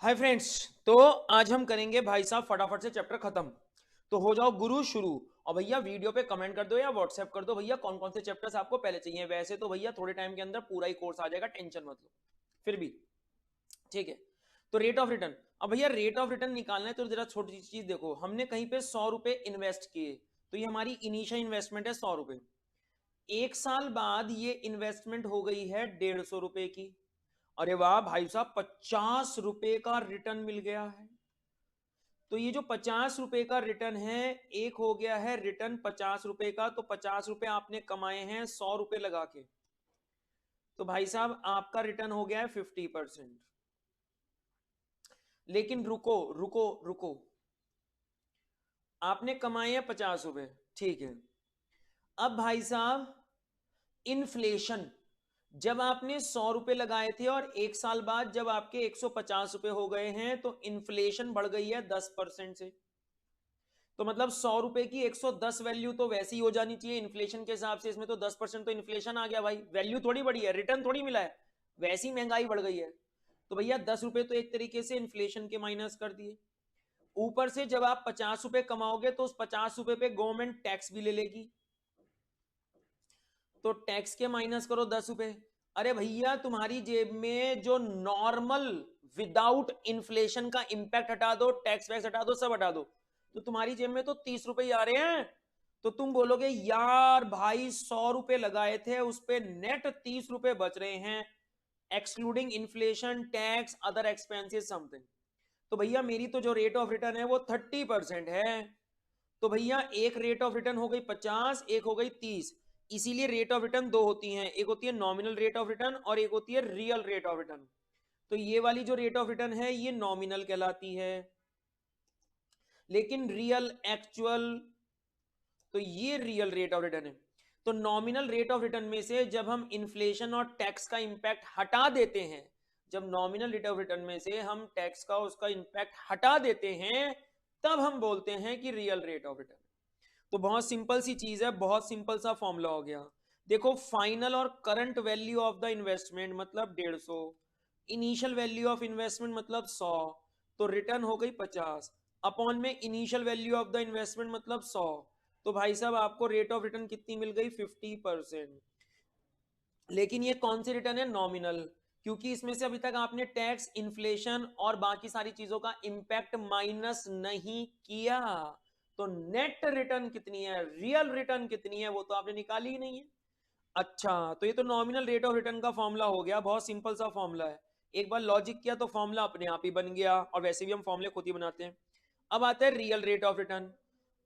Hi friends. तो आज हम करेंगे भाई साहब फटाफट से चैप्टर खत्म। तो हो जाओ गुरु शुरू। और भैया वीडियो पे कमेंट कर दो या व्हाट्सएप कर दो भैया कौन कौन से चैप्टर्स आपको पहले चाहिए। वैसे तो भैया थोड़े टाइम के अंदर पूरा ही कोर्स आ जाएगा, टेंशन मत लो। फिर भी ठीक है। तो रेट ऑफ रिटर्न, अब भैया रेट ऑफ रिटर्न निकालना है तो जरा छोटी चीज देखो, हमने कहीं पे 100 रुपए इन्वेस्ट किए तो ये हमारी इनिशियल इन्वेस्टमेंट है 100 रुपए। एक साल बाद ये इन्वेस्टमेंट हो गई है 150 रुपए की। अरे वाह भाई साहब, 50 रुपए का रिटर्न मिल गया है। तो ये जो 50 रुपए का रिटर्न है, एक हो गया है रिटर्न 50 रुपए का, तो 50 रुपए आपने कमाए हैं 100 रुपए लगा के। तो भाई साहब आपका रिटर्न हो गया है 50%। लेकिन रुको रुको रुको, आपने कमाए हैं 50 रुपए, ठीक है। अब भाई साहब इन्फ्लेशन, जब आपने 100 रुपए लगाए थे और एक साल बाद जब आपके 150 रुपए हो गए हैं तो इन्फ्लेशन बढ़ गई है 10% से। तो मतलब 100 रुपए की 110 वैल्यू तो वैसी ही हो जानी चाहिए इन्फ्लेशन के हिसाब से। इसमें तो 10% तो इन्फ्लेशन आ गया भाई, वैल्यू थोड़ी बढ़ी है, रिटर्न थोड़ी मिला है, वैसी महंगाई बढ़ गई है। तो भैया 10 रुपए तो एक तरीके से इन्फ्लेशन के माइनस कर दिए। ऊपर से जब आप 50 रुपए कमाओगे तो उस 50 रुपए पे गवर्नमेंट टैक्स भी ले लेगी, तो टैक्स के माइनस करो 10 रुपए। अरे भैया तुम्हारी जेब में जो नॉर्मल विदाउट इन्फ्लेशन का इंपैक्ट हटा दो, टैक्स वैक्स हटा दो, सब हटा दो, तो तुम्हारी जेब में तो 30 रुपए ही आ रहे हैं। तो तुम बोलोगे यार भाई 100 रुपए लगाए थे उस पे नेट 30 रुपए बच रहे हैं, excluding inflation tax other expenses something. तो भैया मेरी तो जो रेट ऑफ रिटर्न है वो 30% है। तो भैया एक रेट ऑफ रिटर्न हो गई 50, एक हो गई 30। इसीलिए रेट ऑफ रिटर्न दो होती हैं, एक होती है नॉमिनल रेट ऑफ रिटर्न और एक होती है रियल रेट ऑफ रिटर्न। तो ये वाली जो रेट ऑफ रिटर्न है ये नॉमिनल कहलाती है, लेकिन रियल एक्चुअल, तो ये रियल रेट ऑफ रिटर्न है। तो नॉमिनल रेट ऑफ रिटर्न में से जब हम इन्फ्लेशन और टैक्स का इंपैक्ट हटा देते हैं, जब नॉमिनल रेट ऑफ रिटर्न में से हम टैक्स का उसका इंपैक्ट हटा देते हैं, तब हम बोलते हैं कि रियल रेट ऑफ रिटर्न। तो बहुत सिंपल सी चीज है, बहुत सिंपल सा फॉर्मूला हो गया। देखो फाइनल और current value of the investment मतलब 150, इनिशियल वैल्यू ऑफ इन्वेस्टमेंट मतलब 100, तो रिटर्न हो गई 50 अपॉन में initial value of the investment मतलब 100। तो भाई साहब आपको रेट ऑफ रिटर्न कितनी मिल गई 50%। लेकिन ये कौन सी रिटर्न है, नॉमिनल, क्योंकि इसमें से अभी तक आपने टैक्स इन्फ्लेशन और बाकी सारी चीजों का इंपैक्ट माइनस नहीं किया। तो नेट रिटर्न कितनी है, रियल रिटर्न कितनी है, वो तो आपने निकाली ही नहीं है। अच्छा, तो ये तो नॉमिनल रेट ऑफ रिटर्न का फॉर्मूला हो गया, बहुत सिंपल सा फॉर्मूला है। एक बार लॉजिक किया तो फॉर्मूला अपने आप ही बन गया, और वैसे भी हम फॉर्मूले खुद ही बनाते हैं। अब आता है real rate of return,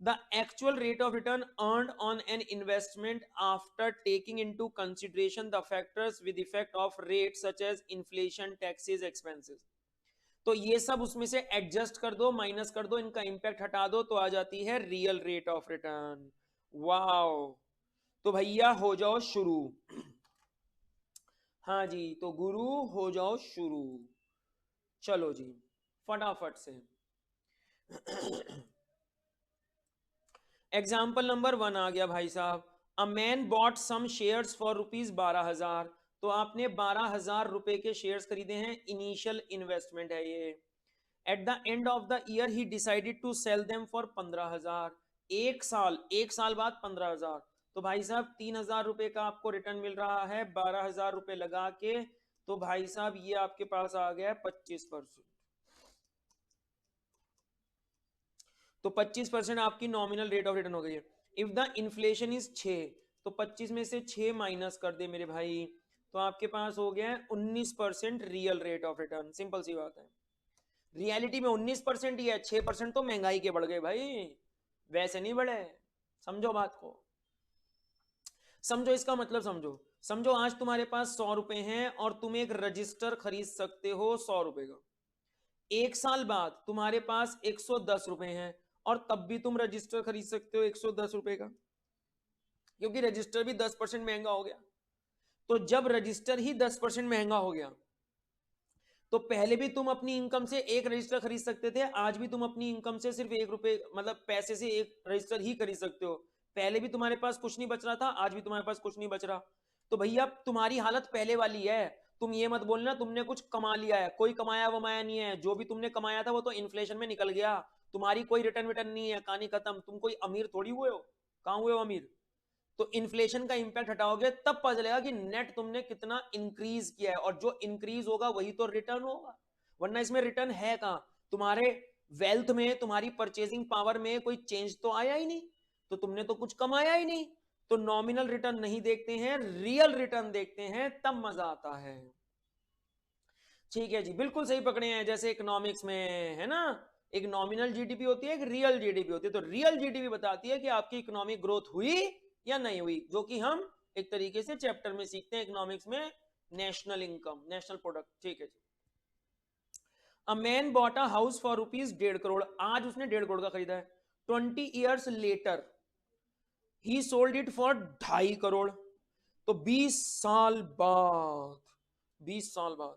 the actual rate of return earned on an investment after taking into consideration the factors with effect of rates such as inflation taxes expenses। तो ये सब उसमें से एडजस्ट कर दो, माइनस कर दो, इनका इंपैक्ट हटा दो, तो आ जाती है real rate of return. Wow, तो भैया हो जाओ शुरू। हाँ जी, तो गुरु हो जाओ शुरू। चलो जी फटाफट से। एग्जाम्पल नंबर 1 आ गया भाई साहब। A man bought some shares for ₹12,000। तो आपने 12,000 रुपए के शेयर्स खरीदे हैं, इनिशियल इन्वेस्टमेंट है ये। At the end of the year he decided to sell them for 15,000। एक साल बाद 15,000। तो भाई साहब 3,000 रुपए का आपको रिटर्न मिल रहा है 12,000 रुपए लगा के। तो भाई साहब ये आपके पास आ गया 25%। तो 25% आपकी नॉमिनल रेट ऑफ रिटर्न हो गई है। इफ द इन्फ्लेशन इज 6, तो 25 में से 6 माइनस कर दे मेरे भाई, तो आपके पास हो गया 19% real rate of return. Simple सी बात है, रियलिटी में 19% ही है, 6% तो महंगाई के बढ़ गए भाई, वैसे नहीं बढ़े। समझो बात को, समझो इसका मतलब समझो। समझो आज तुम्हारे पास 100 रुपए हैं और तुम एक रजिस्टर खरीद सकते हो 100 रुपए का। एक साल बाद तुम्हारे पास 110 रुपए हैं और तब भी तुम रजिस्टर खरीद सकते हो 110 रुपए का, क्योंकि रजिस्टर भी 10% महंगा हो गया। तो जब रजिस्टर ही 10% महंगा हो गया, तो पहले भी तुम अपनी इनकम से एक रजिस्टर खरीद सकते थे, आज भी तुम अपनी इनकम से सिर्फ 1 रुपए मतलब पैसे से एक रजिस्टर ही खरीद सकते हो। पहले भी तुम्हारे पास कुछ नहीं बच रहा था, आज भी तुम्हारे पास कुछ नहीं बच रहा। तो भैया तुम्हारी हालत पहले वाली है। तुम ये मत बोलना तुमने कुछ कमा लिया है, कोई कमाया वमाया नहीं है, जो भी तुमने कमाया था वो तो इन्फ्लेशन में निकल गया, तुम्हारी कोई रिटर्न विटर्न नहीं है, कहानी खत्म, तुम कोई अमीर थोड़ी हुए हो, कहां हुए हो अमीर। तो इन्फ्लेशन का इंपैक्ट हटाओगे तब पता चलेगा कि नेट तुमने कितना इंक्रीज किया है, और जो इंक्रीज होगा वही तो रिटर्न होगा, वरना इसमें रिटर्न है कहां। तुम्हारे वेल्थ में, तुम्हारी परचेजिंग पावर में कोई चेंज तो आया ही नहीं, तो तुमने तो कुछ कमाया ही नहीं। तो नॉमिनल रिटर्न नहीं देखते हैं, रियल रिटर्न देखते हैं, तब मजा आता है। ठीक है जी, बिल्कुल सही पकड़े हैं। जैसे इकोनॉमिक्स में है ना, एक नॉमिनल जीडीपी होती है, एक रियल जीडीपी होती है। तो रियल जीडीपी बताती है कि आपकी इकोनॉमिक ग्रोथ हुई या नहीं हुई, जो कि हम एक तरीके से चैप्टर में सीखते हैं इकोनॉमिक्स में, नेशनल इनकम, नेशनल प्रोडक्ट। ठीक है जी। A man bought a house for ₹1.5 crore, आज उसने 1.5 करोड़ का खरीदा है। 20 years later he sold it for 2.5 crore. तो 20 साल बाद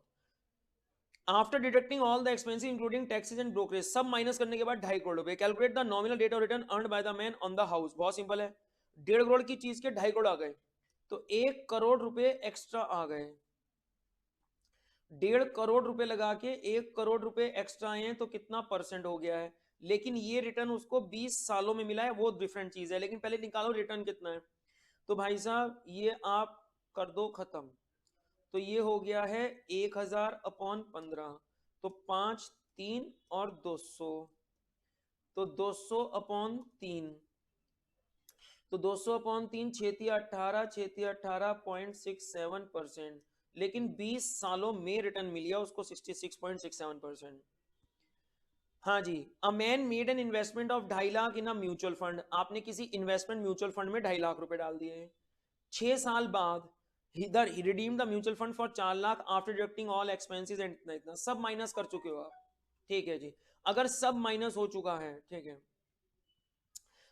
after deducting all the expensive including taxes and brokerage, सब माइनस करने के बाद 2.5 करोड़ रुपए, calculate the nominal rate of return earned by the man on the house. बहुत सिंपल है, 1.5 करोड़ की चीज के 2.5 करोड़ आ गए, तो 1 करोड़ रुपए एक्स्ट्रा आ गए। 1.5 करोड़ रुपए लगा के 1 करोड़ रुपए एक्स्ट्रा आए हैं, तो कितना परसेंट हो गया है। लेकिन ये रिटर्न उसको 20 सालों में मिला है, वो डिफरेंट चीज है। लेकिन पहले निकालो रिटर्न कितना है। तो भाई साहब ये आप कर दो खत्म, तो ये हो गया है 1000/15, तो 5, 3 और 200, तो 200/3, तो 200/3, 6×18, 6×18 0.67%। लेकिन 20 सालों में रिटर्न मिल गया उसको 66.67%। हाँ जी, a man made an investment of 2.5 lakh in a mutual fund, आपने किसी इन्वेस्टमेंट म्यूचुअल फंड में 2.5 लाख रुपए डाल दिए। 6 साल बाद he redeemed the mutual fund for 4 lakh after deducting all expenses and इतना इतना, सब माइनस कर चुके हो आप। ठीक है जी, अगर सब माइनस हो चुका है, ठीक है,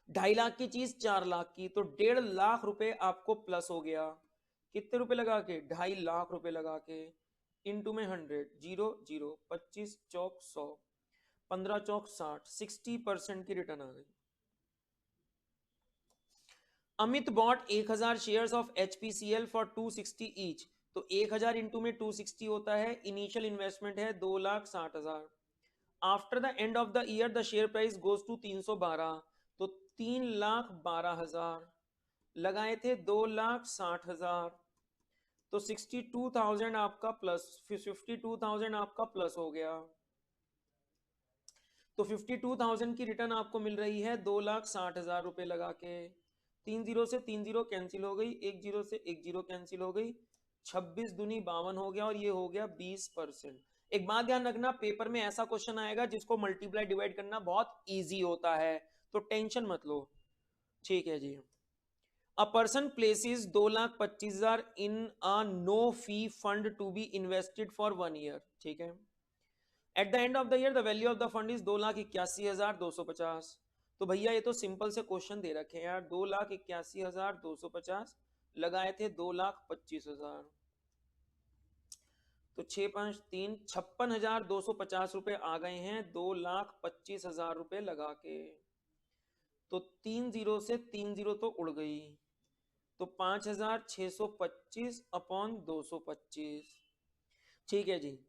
2.5 लाख की चीज 4 लाख की, तो 1.5 लाख रुपए आपको प्लस हो गया। कितने रुपए लगा के? 2.5 लाख रुपए लगा के, इनटू में 100, 0 0, 25 चौक 100, 15 चौक 60, 60% की रिटर्न आ गई। Amit bought 1000 shares of HPCL for 260 each, तो 1000 इंटू में 260 होता है, इनिशियल इन्वेस्टमेंट है 2,60,000। After the end of the year the share price goes to 312, तो 3,12,000 लगाए थे 2,60,000, तो 62,000 आपका प्लस, 52,000 आपका प्लस हो गया। तो 52,000 की रिटर्न आपको मिल रही है 2,60,000 रुपए लगा के। 3 जीरो से 3 जीरो कैंसिल हो गई, 1 जीरो से 1 जीरो कैंसिल हो गई, 26 दूनी 52 हो गया, और ये हो गया 20%। एक बात ध्यान रखना, पेपर में ऐसा क्वेश्चन आएगा जिसको मल्टीप्लाई डिवाइड करना बहुत इजी होता है, तो टेंशन मत लो। ठीक है जी। A person places 2,25,000 in a no fee fund to be invested for 1 year. ठीक है, at the end of the year the value of the fund is 2,81,250। तो भैया ये तो सिंपल से क्वेश्चन दे रखे हैं यार, 2,81,250 लगाए थे 2,25,000, तो 6×5 = 3, 56,250 रुपए आ गए हैं 2,25,000 रुपए लगा के। तो 3 जीरो से 3 जीरो तो उड़ गई, तो 5,625/225। ठीक है जी,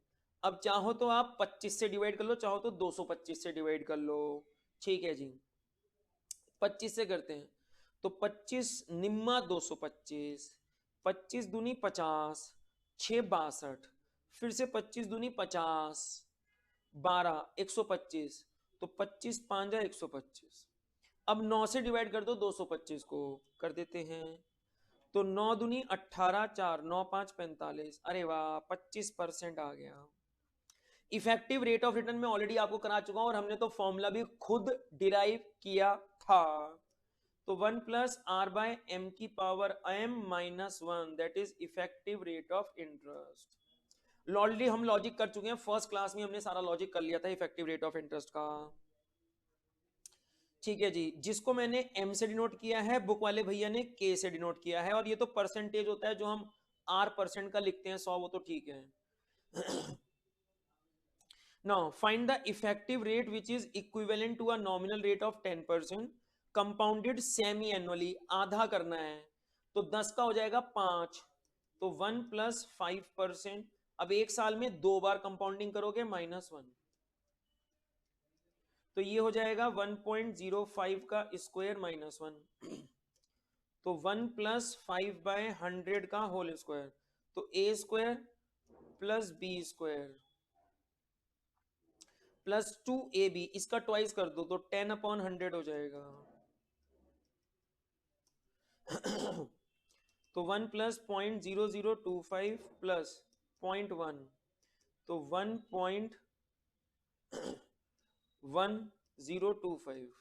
अब चाहो तो आप 25 से डिवाइड कर लो, चाहो तो 225 से डिवाइड कर लो। ठीक है जी, 25 से करते हैं, तो 25 निम्मा 225, 25 दूनी 50, 6 62, फिर से 25 दूनी 50, 12 125, तो 25 5 125। अब 9 से डिवाइड कर दो 225 को, कर देते हैं, तो 9 दूनी 18, 4 9 5 45, अरे वाह 25% आ गया। इफेक्टिव रेट ऑफ रिटर्न में ऑलरेडी आपको करा चुका हूं, और हमने तो फॉर्मूला भी खुद डिराइव किया था। तो 1 + r/m⁻m−1, that is effective rate of interest. Already हम लॉजिक कर चुके हैं, फर्स्ट क्लास में हमने सारा लॉजिक कर लिया था इफेक्टिव रेट ऑफ इंटरेस्ट का। ठीक है जी, जिसको मैंने m से डिनोट किया है, बुक वाले भैया ने k से डिनोट किया है, और ये तो परसेंटेज होता है, जो हम r% का लिखते हैं 100, वो तो ठीक है। Now find the effective rate which is equivalent to a nominal rate of 10% compounded semi annually, आधा करना है, तो 10 का हो जाएगा 5, तो 1 प्लस 5%, अब एक साल में 2 बार कंपाउंडिंग करोगे -1, तो ये हो जाएगा 1.05 का स्क्वायर -1, तो 1 प्लस 5/100 का होल स्क्वायर, तो a square plus b square plus 2ab, इसका ट्वाइस कर दो तो 10/100 हो जाएगा। तो 1 प्लस 0.0025 प्लस 0.1, तो 1.1025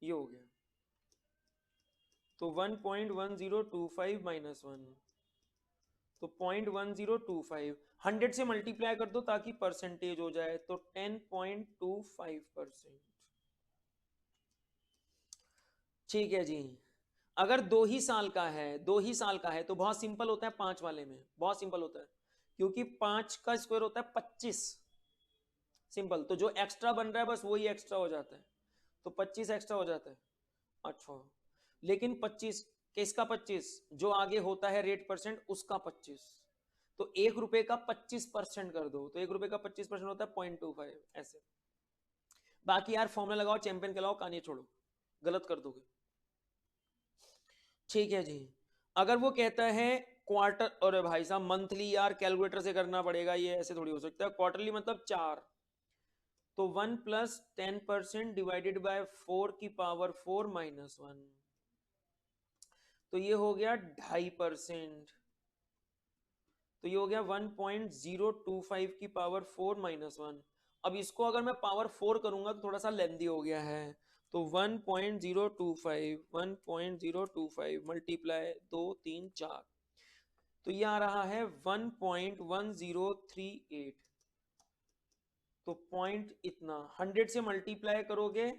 ये हो गया। तो 1.1025 -1, तो 0.1025 100 से मल्टीप्लाई कर दो ताकि परसेंटेज हो जाए, तो 10.25%। ठीक है जी। अगर 2 ही साल का है, 2 ही साल का है तो बहुत सिंपल होता है 5 वाले में, बहुत सिंपल होता है, क्योंकि 5 का स्क्वायर होता है 25, सिंपल। तो जो एक्स्ट्रा बन रहा है बस वही एक्स्ट्रा हो जाता है, तो 25 एक्स्ट्रा हो जाता है। अच्छा, लेकिन 25 किसका 25? जो आगे होता है रेट परसेंट उसका 25, तो 1 रुपए का 25% कर दो, तो 1 रुपए का 25% होता है 0.25 ऐसे। बाकी यार फॉर्मूला लगाओ, चैंपियन कहलाओ, कहानी छोड़ो, गलत कर दोगे। ठीक है जी। अगर वो कहता है क्वार्टर, और भाई साहब मंथली यार कैलकुलेटर से करना पड़ेगा, ये ऐसे थोड़ी हो सकता है। क्वार्टरली मतलब 4, तो 1 प्लस 10% डिवाइडेड बाय 4 की पावर 4 -1, तो ये हो गया 2.5%, तो ये हो गया 1.025 की पावर 4 -1। अब इसको अगर मैं पावर 4 करूंगा तो थोड़ा सा लेंदी हो गया है, तो 1.025 मल्टीप्लाई 2 3 4, तो ये आ रहा है 1.1038, तो पॉइंट इतना 100 से मल्टीप्लाई करोगे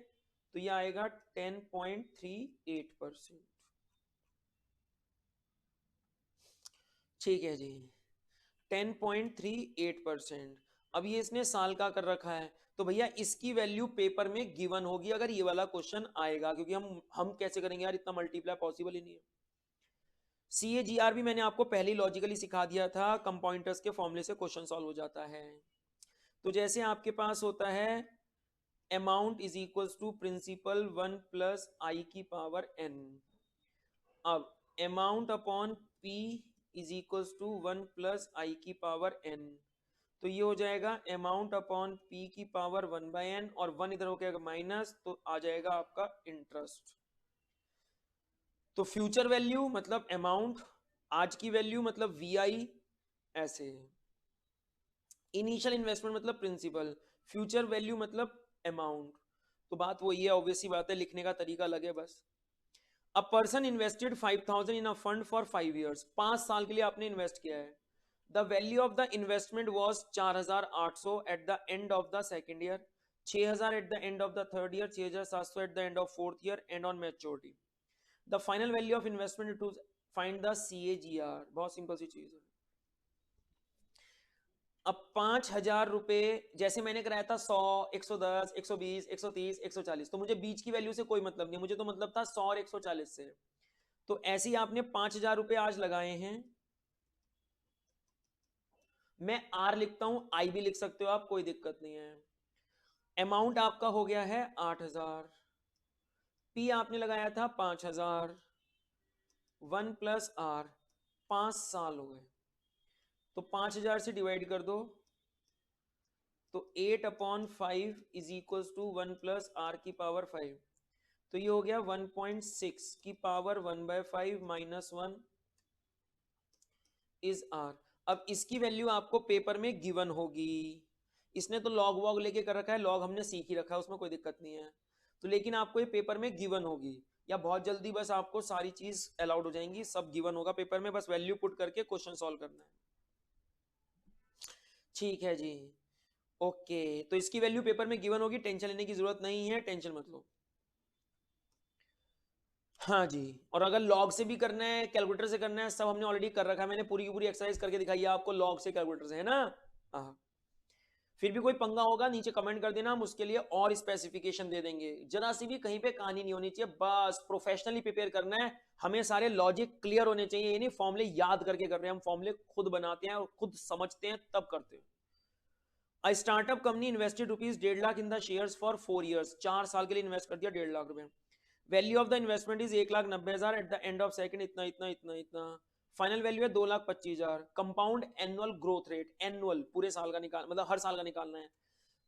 तो ये आएगा 10.38%। ठीक है जी, 10.38%। अब ये इसने साल का कर रखा है, तो भैया इसकी वैल्यू पेपर में गिवन होगी अगर ये वाला क्वेश्चन आएगा, क्योंकि हम कैसे करेंगे यार, इतना मल्टीप्लाई पॉसिबल ही नहीं है। CAGR भी मैंने आपको पहले लॉजिकली सिखा दिया था, कंपाउंडर्स के फॉर्मूले से क्वेश्चन सॉल्व हो जाता है। तो जैसे आपके पास होता है amount is equals to principal 1 plus i की पावर n, अब amount upon p is equals to 1 plus i की पावर n, तो ये हो जाएगा अमाउंट अपॉन p की पावर 1/n, और 1 इधर हो गया माइनस, तो आ जाएगा आपका इंटरेस्ट। तो फ्यूचर वैल्यू मतलब अमाउंट, आज की वैल्यू मतलब VI, ऐसे। इनिशियल इन्वेस्टमेंट मतलब प्रिंसिपल, फ्यूचर वैल्यू मतलब अमाउंट। तो बात वही है, ऑब्वियसली बात है, लिखने का तरीका अलग है बस। A person invested 5,000 in a fund for 5 years, 5 साल के लिए आपने इन्वेस्ट किया है। The value of the investment was 4,800 at the end of the second year, 6,000 at the end of the third year, 6,700 at the end of fourth year and on maturity. The final value of investment to find the CAGR। बहुत simple सी चीज है। अब 5,000 रुपए जैसे मैंने कराया था 100, 110, 120, 130, 140, तो मुझे बीच की वैल्यू से कोई मतलब नहीं, मुझे तो मतलब था 100 और 140 से। तो ऐसे ही आपने 5,000 रुपए आज लगाए हैं, मैं R लिखता हूं, I भी लिख सकते हो आप, कोई दिक्कत नहीं है। अमाउंट आपका हो गया है 8,000, P आपने लगाया था 5,000, 1 प्लस R, 5 साल हो गए, तो 5,000 से डिवाइड कर दो, तो 8/5 is equal to 1 plus R की पावर 5, तो ये हो गया 1.6 की पावर 1/5 -1 इज R। अब इसकी वैल्यू आपको पेपर में गिवन होगी, इसने तो लॉग वॉग लेके कर रखा है, लॉग हमने सीख ही रखा है, उसमें कोई दिक्कत नहीं है, तो लेकिन आपको ये पेपर में गिवन होगी, या बहुत जल्दी बस आपको सारी चीज अलाउड हो जाएंगी, सब गिवन होगा पेपर में, बस वैल्यू पुट करके क्वेश्चन सॉल्व करना है। ठीक है जी, ओके। तो इसकी वैल्यू पेपर में गिवन होगी, टेंशन लेने की जरूरत नहीं है, टेंशन मत लो। हाँ जी, और अगर लॉग से भी करना है, कैलकुलेटर से करना है, सब हमने ऑलरेडी कर रखा है, मैंने पूरी की पूरी एक्सरसाइज करके दिखाई है आपको, लॉग से कैलकुलेटर से, है ना। हाँ, फिर भी कोई पंगा होगा नीचे कमेंट कर देना, हम उसके लिए और स्पेसिफिकेशन दे देंगे। जरा सी भी कहीं पे कहानी नहीं होनी चाहिए, बस प्रोफेशनली प्रिपेयर करना है। हमें सारे लॉजिक क्लियर होने चाहिए, ये नहीं फॉर्मूले याद करके कर रहे हैं, हम फॉर्मूले खुद बनाते हैं और खुद समझते हैं तब करते हैं। A startup company invested rupees 1.5 lakh in the shares for 4 years. 4 साल के लिए इन्वेस्ट कर दिया 1.5 लाख रुपए। Value of the investment is 1,90,000 eight the end of second, इतना इतना इतना इतना। फाइनल वैल्यू है 2,25,000। Compound annual growth rate, annual पूरे साल का निकाल, मतलब हर साल का निकालना है।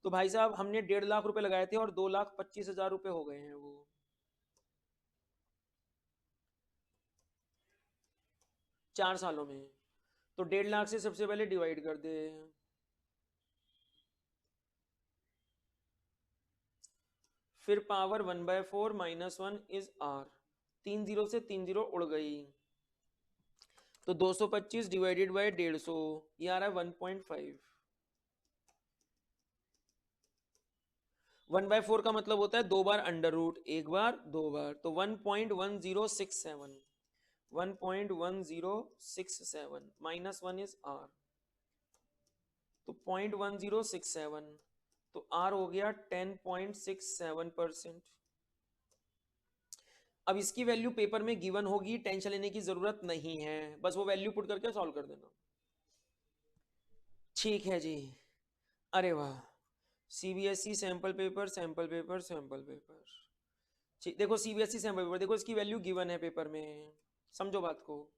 तो भाई साहब हमने 1.5 लाख रुपए लगाए थे और 2,25,000 रुपए हो गए हैं वो 4 सालों में। तो 1.5 लाख से सबसे पहले डिवाइड कर दे, फिर पावर 1/4 -1 इज r। 3 जीरो से 3 जीरो उड़ गई, तो 225 डिवाइडेड बाय 150, ये आ रहा है 1.5। 1/4 का मतलब होता है 2 बार अंडर रूट, 1 बार 2 बार, तो 1.1067, 1.1067 -1 इज r, तो 0.1067, तो r हो गया 10.67%। अब इसकी वैल्यू पेपर में गिवन होगी, टेंशन लेने की जरूरत नहीं है, बस वो वैल्यू पुट करके सॉल्व कर देना। ठीक है जी, अरे वाह। CBSE sample paper, sample paper, sample paper. ठीक, देखो सीबीएसई सैंपल पेपर, देखो इसकी वैल्यू गिवन है पेपर में, समझो बात को।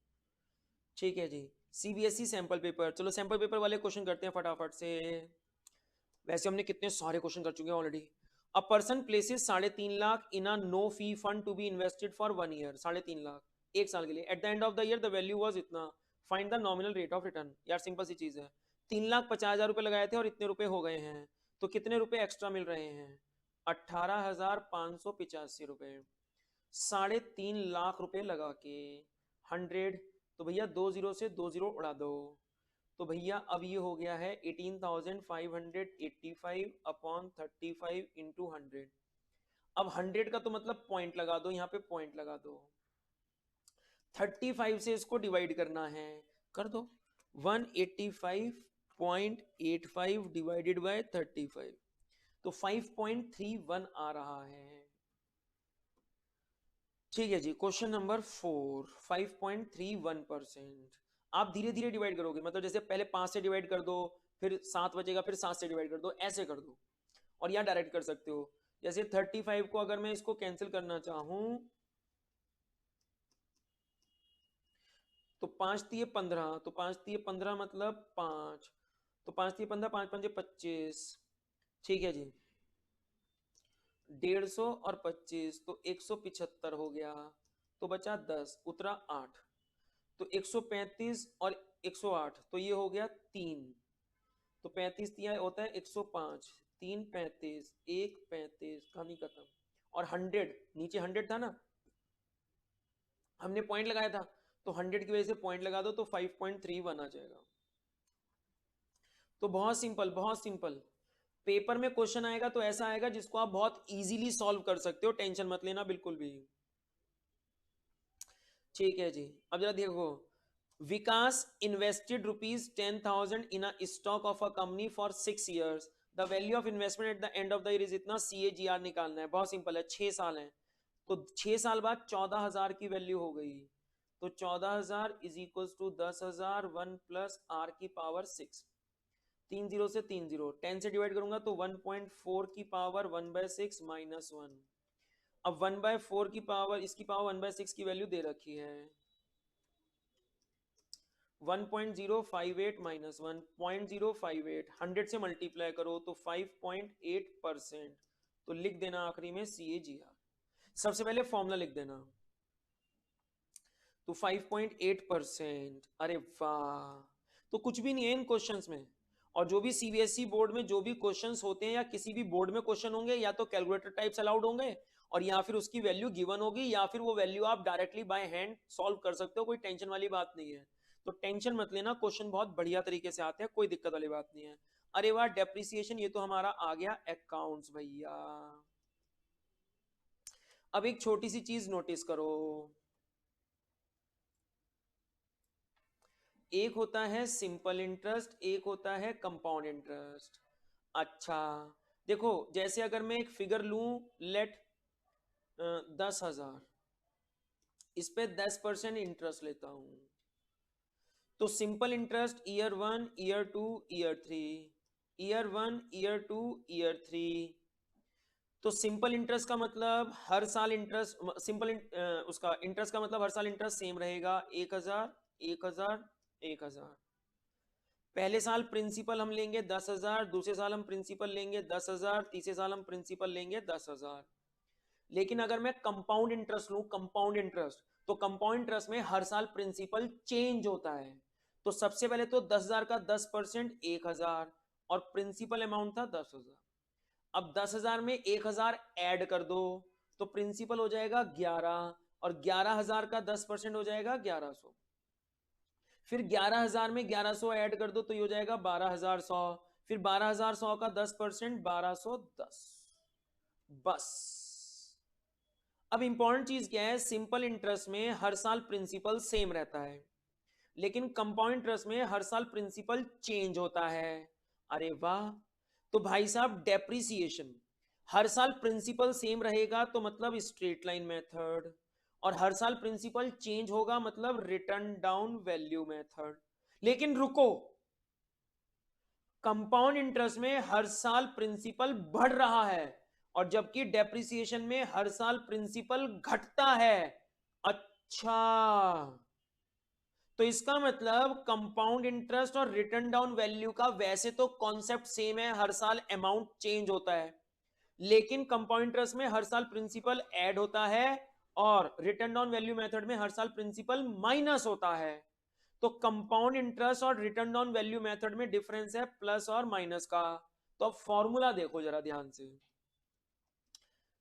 ठीक है जी, सीबीएसई सैंपल पेपर, चलो सैंपल पेपर वाले क्वेश्चन करते हैं फटाफट से। वैसे हमने कितने सारे क्वेश्चन कर चुके हैं already. A person places 3.5 lakh in a no fee fund to be invested for 1 year, 3.5 lakh एक साल के लिए। At the end of the year the value was इतना, find the nominal rate of return. यार सिंपल सी चीज है, 3,50,000 रुपए लगाए थे और इतने रुपए हो गए हैं, तो कितने रुपए एक्स्ट्रा मिल रहे हैं? 18,585 रुपए। 3.5 लाख रुपए लगा के 100, तो भैया 2 जीरो से 2 जीरो उड़ा दो, तो भैया अब ये हो गया है 18,585 अपॉन 35 इंटू 100। अब 100 का तो मतलब पॉइंट लगा दो, यहाँ पे पॉइंट लगा दो। 35 से इसको डिवाइड करना है, कर दो। 185.85 डिवाइडेड बाय 35, तो 5.31 आ रहा है। ठीक है जी, क्वेश्चन नंबर 4, 5.31%। आप धीरे धीरे डिवाइड करोगे, मतलब जैसे पहले 5 से डिवाइड कर दो, फिर 7 बचेगा, फिर 7 से डिवाइड कर दो, ऐसे कर दो। और यहाँ डायरेक्ट कर सकते हो, जैसे 35 को अगर मैं इसको कैंसिल करना चाहूं, तो 5×3 = 15, तो 5×3 = 15 मतलब 5, तो 5×3 = 15, 5×5 = 25। ठीक है जी, 150 और 25 तो 175 हो गया, तो बचा 10, उतरा 8, तो 135 और 108, तो ये हो गया 3, तो 35 दिया होता है 105, 3 35, 1 35, कहानी खत्म। और 100, नीचे 100 था ना, हमने पॉइंट लगाया था, तो 100 की वजह से पॉइंट लगा दो, तो 5.31 आ जाएगा। तो बहुत सिंपल, बहुत सिंपल। पेपर में क्वेश्चन आएगा तो ऐसा आएगा जिसको आप बहुत इजीली सॉल्व कर सकते हो, टेंशन मत लेना बिल्कुल भी। ठीक है जी, अब जरा देखो, Vikas invested ₹10,000 in a stock of a company for 6 years। The value of investment at the end of the year is इतना, CAGR निकालना है, बहुत सिंपल है, 6 साल है, तो 6 साल बाद 14,000 की वैल्यू हो गई, तो 14,000 is equal to 10,000 1 plus r की पावर 6। 3 जीरो से 3 जीरो, 10 से डिवाइड करूंगा तो 1.4 की पावर 1/6 -1। अब 1/4 की पावर, इसकी पावर 1/6 की वैल्यू दे रखी है, 1.058 -1, 0.058, 100 से मल्टीप्लाई करो तो 5.8%, तो लिख देना आखिरी में CAGR। सबसे पहले फॉर्मूला लिख देना, तो 5.8%। अरे वाह, तो कुछ भी नहीं है इन क्वेश्चंस में। और जो भी सीबीएसई बोर्ड में जो भी क्वेश्चंस होते हैं या किसी भी बोर्ड में क्वेश्चन होंगे, या तो कैलकुलेटर टाइप्स अलाउड होंगे, और या फिर उसकी वैल्यू गिवन होगी, या फिर वो वैल्यू आप डायरेक्टली बाय हैंड सॉल्व कर सकते हो, कोई टेंशन वाली बात नहीं है। तो टेंशन मत लेना, क्वेश्चन बहुत बढ़िया तरीके से आते हैं, कोई दिक्कत वाली बात नहीं है। अरे वाह, डेप्रिसिएशन, ये तो हमारा आ गया अकाउंट्स भैया। अब एक छोटी सी चीज नोटिस करो, एक होता है सिंपल इंटरेस्ट, एक होता है कंपाउंड इंटरेस्ट। अच्छा देखो, जैसे अगर मैं एक फिगर लूं, लेट 10,000, इस पे 10% इंटरेस्ट लेता हूं, तो simple interest year 1, year 2, year 3, year 1, year 2, year 3। तो सिंपल इंटरेस्ट का मतलब हर साल इंटरेस्ट, उसका इंटरेस्ट का मतलब हर साल इंटरेस्ट सेम रहेगा, 1,000, 1,000, 1,000। पहले साल प्रिंसिपल हम लेंगे 10,000, दूसरे साल हम प्रिंसिपल लेंगे 10,000, तीसरे साल हम प्रिंसिपल लेंगे 10,000। लेकिन अगर मैं कंपाउंड इंटरेस्ट लूं, कंपाउंड इंटरेस्ट, तो कंपाउंड इंटरेस्ट में हर साल प्रिंसिपल चेंज होता है। तो सबसे पहले तो 10,000 का 10% 1,000, और प्रिंसिपल अमाउंट था 10,000। अब 10,000 में 1,000 ऐड कर दो, तो प्रिंसिपल हो जाएगा 11, और 11,000 का 10% हो जाएगा 1,100। फिर 11,000 में 1,100 ऐड कर दो तो ये हो जाएगा 12,100। फिर 12,100 का 10% 1,210। बस। अब इंपॉर्टेंट चीज क्या है, सिंपल इंटरेस्ट में हर साल प्रिंसिपल सेम रहता है, लेकिन कंपाउंड इंटरेस्ट में हर साल प्रिंसिपल चेंज होता है। अरे वाह। तो भाई साहब डेप्रिसिएशन, हर साल प्रिंसिपल सेम रहेगा तो मतलब स्ट्रेट लाइन मेथड, और हर साल प्रिंसिपल चेंज होगा मतलब रिटर्न डाउन वैल्यू मेथड। लेकिन रुको, कंपाउंड इंटरेस्ट में हर साल प्रिंसिपल बढ़ रहा है, और जबकि डेप्रिसिएशन में हर साल प्रिंसिपल घटता है। अच्छा, तो इसका मतलब कंपाउंड इंटरेस्ट और रिटर्न डाउन वैल्यू का वैसे तो कॉन्सेप्ट सेम है, हर साल अमाउंट चेंज होता है, लेकिन कंपाउंड इंटरेस्ट में हर साल प्रिंसिपल ऐड होता है, और रिटर्न डाउन वैल्यू मेथड में हर साल प्रिंसिपल माइनस होता है। तो कंपाउंड इंटरेस्ट और रिटर्न डाउन वैल्यू मेथड में डिफरेंस है प्लस और माइनस का। तो अब फॉर्मूला देखो जरा ध्यान से।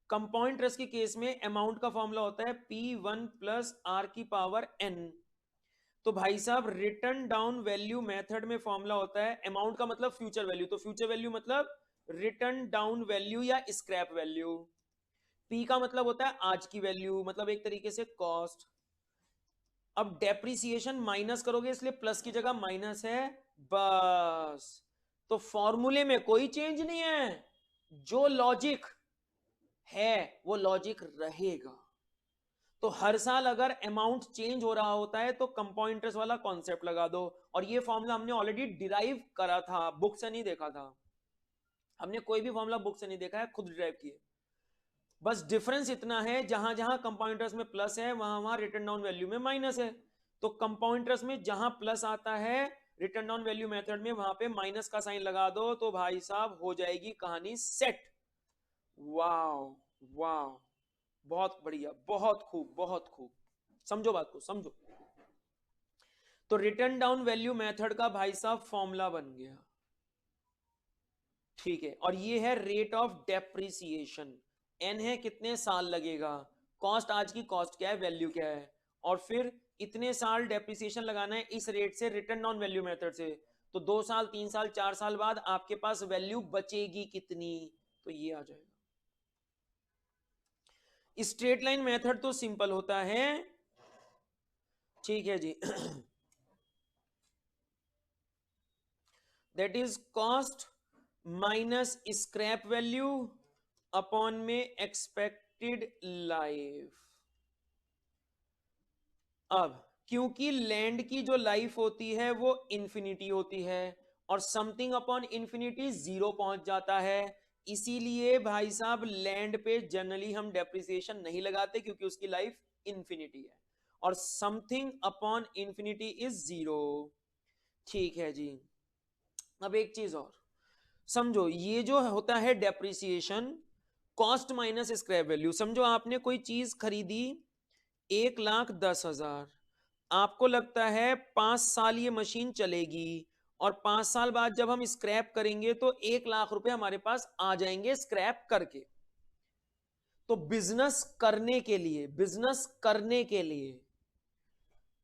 कंपाउंड इंटरेस्ट के केस में अमाउंट का फॉर्मूला होता है P1 प्लस आर की पावर n। तो भाई साहब रिटर्न डाउन वैल्यू मेथड में फॉर्मूला होता है, अमाउंट का मतलब फ्यूचर वैल्यू, तो फ्यूचर वैल्यू मतलब रिटर्न डाउन वैल्यू या स्क्रैप वैल्यू। पी का मतलब होता है आज की वैल्यू, मतलब एक तरीके से कॉस्ट। अब डेप्रिसिएशन माइनस करोगे इसलिए प्लस की जगह माइनस है, बस। तो फॉर्मूले में कोई चेंज नहीं है, जो लॉजिक है वो लॉजिक रहेगा। तो हर साल अगर अमाउंट चेंज हो रहा होता है तो कंपाउंड इंटरेस्ट वाला कॉन्सेप्ट लगा दो, और ये फॉर्मूला हमने ऑलरेडी डिराइव करा था, बुक से नहीं देखा था हमने, कोई भी फॉर्मूला बुक से नहीं देखा है, खुद डिराइव किए। बस डिफरेंस इतना है, जहां जहां कंपाउंड इंटरेस्ट में प्लस है वहां वहां रिटर्न डाउन वैल्यू में माइनस है। तो कंपाउंड इंटरेस्ट में जहां प्लस आता है रिटर्न डाउन वैल्यू मेथड में वहां पे माइनस का साइन लगा दो, तो भाई साहब हो जाएगी कहानी सेट। वाओ, वाओ, बहुत बढ़िया, बहुत खूब, बहुत खूब। समझो बात को, समझो। तो रिटर्न डाउन वैल्यू मेथड का भाई साहब फॉर्मूला बन गया, ठीक है। और ये है रेट ऑफ डेप्रिसिएशन, एन है कितने साल लगेगा, कॉस्ट आज की कॉस्ट क्या है, वैल्यू क्या है, और फिर इतने साल डेप्रिसिएशन लगाना है इस रेट से रिटर्न डाउन वैल्यू मेथड से। तो 2 साल, 3 साल, 4 साल बाद आपके पास वैल्यू बचेगी कितनी, तो ये आ जाएगा। स्ट्रेट लाइन मेथड तो सिंपल होता है, ठीक है जी। That is cost minus scrap value upon में एक्सपेक्टेड लाइफ। अब क्योंकि लैंड की जो लाइफ होती है वो इंफिनिटी होती है, और समथिंग अपॉन इंफिनिटी जीरो पहुंच जाता है, इसीलिए भाई साहब लैंड पे जनरली हम डेप्रिसिएशन नहीं लगाते क्योंकि उसकी लाइफ इंफिनिटी है, और something upon infinity is zero, ठीक है जी। अब एक चीज और समझो, ये जो होता है depreciation cost minus scrap value. समझो आपने कोई चीज खरीदी 1,10,000, आपको लगता है 5 साल ये मशीन चलेगी, और 5 साल बाद जब हम स्क्रैप करेंगे तो 1,00,000 रुपए हमारे पास आ जाएंगे स्क्रैप करके। तो बिजनेस करने के लिए